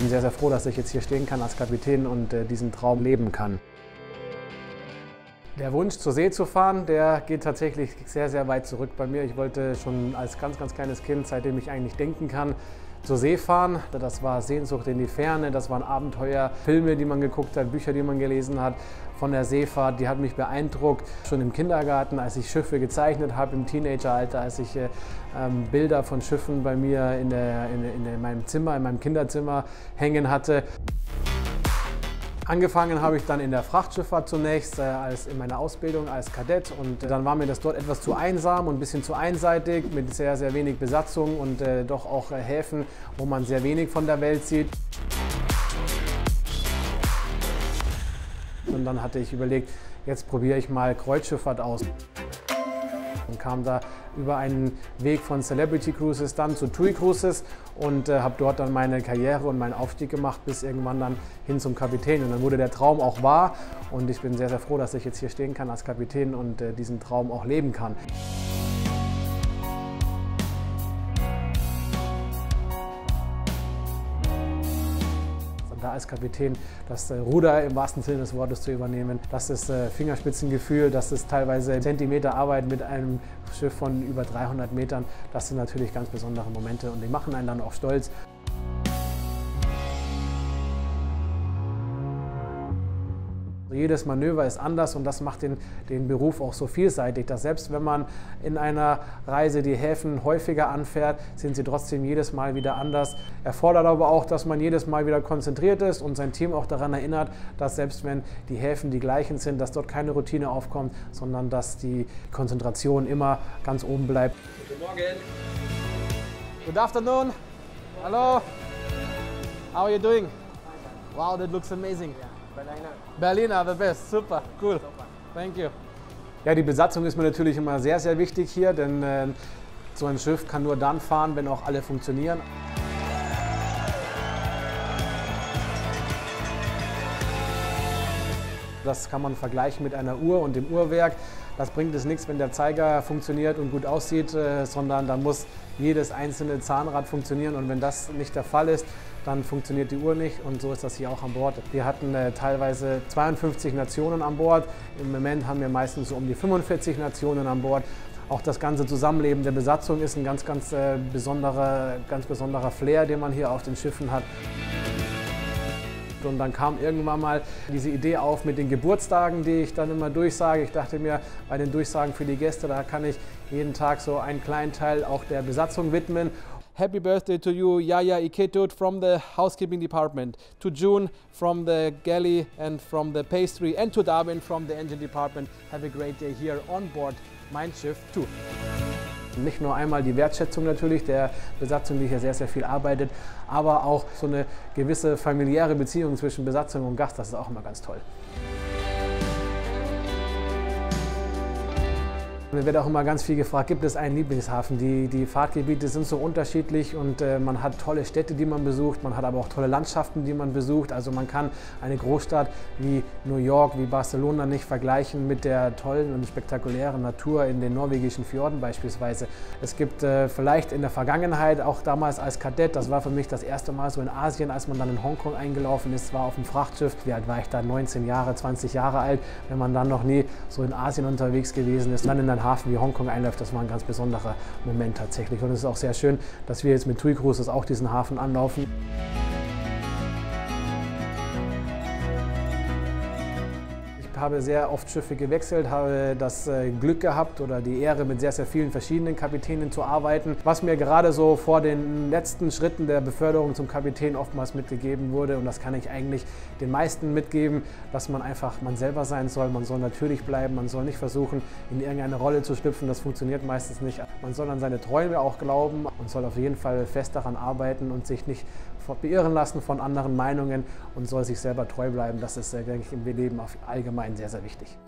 bin sehr, sehr froh, dass ich jetzt hier stehen kann als Kapitän und diesen Traum leben kann. Der Wunsch, zur See zu fahren, der geht tatsächlich sehr, sehr weit zurück bei mir. Ich wollte schon als ganz, ganz kleines Kind, seitdem ich eigentlich denken kann, zur See fahren. Das war Sehnsucht in die Ferne, das waren Abenteuer, Filme, die man geguckt hat, Bücher, die man gelesen hat von der Seefahrt. Die hat mich beeindruckt. Schon im Kindergarten, als ich Schiffe gezeichnet habe, im Teenageralter, als ich Bilder von Schiffen bei mir in meinem Zimmer, in meinem Kinderzimmer hängen hatte. Angefangen habe ich dann in der Frachtschifffahrt zunächst, in meiner Ausbildung als Kadett, und dann war mir das dort etwas zu einsam und ein bisschen zu einseitig mit sehr, sehr wenig Besatzung und doch auch Häfen, wo man sehr wenig von der Welt sieht. Und dann hatte ich überlegt, jetzt probiere ich mal Kreuzschifffahrt aus. Und kam da über einen Weg von Celebrity Cruises dann zu TUI Cruises und habe dort dann meine Karriere und meinen Aufstieg gemacht, bis irgendwann dann hin zum Kapitän. Und dann wurde der Traum auch wahr und ich bin sehr, sehr froh, dass ich jetzt hier stehen kann als Kapitän und diesen Traum auch leben kann. Da als Kapitän das Ruder im wahrsten Sinne des Wortes zu übernehmen, das ist Fingerspitzengefühl, das ist teilweise Zentimeter Arbeit mit einem Schiff von über 300 Metern. Das sind natürlich ganz besondere Momente und die machen einen dann auch stolz. Jedes Manöver ist anders und das macht den Beruf auch so vielseitig, dass selbst wenn man in einer Reise die Häfen häufiger anfährt, sind sie trotzdem jedes Mal wieder anders. Erfordert aber auch, dass man jedes Mal wieder konzentriert ist und sein Team auch daran erinnert, dass selbst wenn die Häfen die gleichen sind, dass dort keine Routine aufkommt, sondern dass die Konzentration immer ganz oben bleibt. Guten Morgen. Good afternoon. Hello. How are you doing? Wow, that looks amazing. Berliner, the best. Super, cool. Thank you. Ja, die Besatzung ist mir natürlich immer sehr, sehr wichtig hier, denn so ein Schiff kann nur dann fahren, wenn auch alle funktionieren. Das kann man vergleichen mit einer Uhr und dem Uhrwerk. Das bringt es nichts, wenn der Zeiger funktioniert und gut aussieht, sondern da muss jedes einzelne Zahnrad funktionieren. Und wenn das nicht der Fall ist, dann funktioniert die Uhr nicht. Und so ist das hier auch an Bord. Wir hatten teilweise 52 Nationen an Bord. Im Moment haben wir meistens so um die 45 Nationen an Bord. Auch das ganze Zusammenleben der Besatzung ist ein ganz besonderer Flair, den man hier auf den Schiffen hat. Und dann kam irgendwann mal diese Idee auf mit den Geburtstagen, die ich dann immer durchsage. Ich dachte mir, bei den Durchsagen für die Gäste, da kann ich jeden Tag so einen kleinen Teil auch der Besatzung widmen. Happy birthday to you, Yaya Iketut from the housekeeping department, to June from the galley and from the pastry, and to Darwin from the engine department. Have a great day here on board Mein Schiff 2. Nicht nur einmal die Wertschätzung natürlich der Besatzung, die hier sehr, sehr viel arbeitet, aber auch so eine gewisse familiäre Beziehung zwischen Besatzung und Gast, das ist auch immer ganz toll. Mir wird auch immer ganz viel gefragt, gibt es einen Lieblingshafen? Die Fahrtgebiete sind so unterschiedlich und man hat tolle Städte, die man besucht, man hat aber auch tolle Landschaften, die man besucht. Also man kann eine Großstadt wie New York, wie Barcelona nicht vergleichen mit der tollen und spektakulären Natur in den norwegischen Fjorden beispielsweise. Es gibt vielleicht in der Vergangenheit, auch damals als Kadett, das war für mich das erste Mal so in Asien, als man dann in Hongkong eingelaufen ist, war auf dem Frachtschiff. Wie alt war ich da? 19 Jahre, 20 Jahre alt, wenn man dann noch nie so in Asien unterwegs gewesen ist. Dann in einen Hafen wie Hongkong einläuft, das war ein ganz besonderer Moment tatsächlich. Und es ist auch sehr schön, dass wir jetzt mit TUI Cruises auch diesen Hafen anlaufen. Ich habe sehr oft Schiffe gewechselt, habe das Glück gehabt oder die Ehre, mit sehr, sehr vielen verschiedenen Kapitänen zu arbeiten. Was mir gerade so vor den letzten Schritten der Beförderung zum Kapitän oftmals mitgegeben wurde, und das kann ich eigentlich den meisten mitgeben, dass man einfach man selber sein soll, man soll natürlich bleiben, man soll nicht versuchen, in irgendeine Rolle zu schlüpfen, das funktioniert meistens nicht. Man soll an seine Träume auch glauben und soll auf jeden Fall fest daran arbeiten und sich nicht beirren lassen von anderen Meinungen und soll sich selber treu bleiben. Das ist, denke ich, im Leben allgemein sehr, sehr wichtig.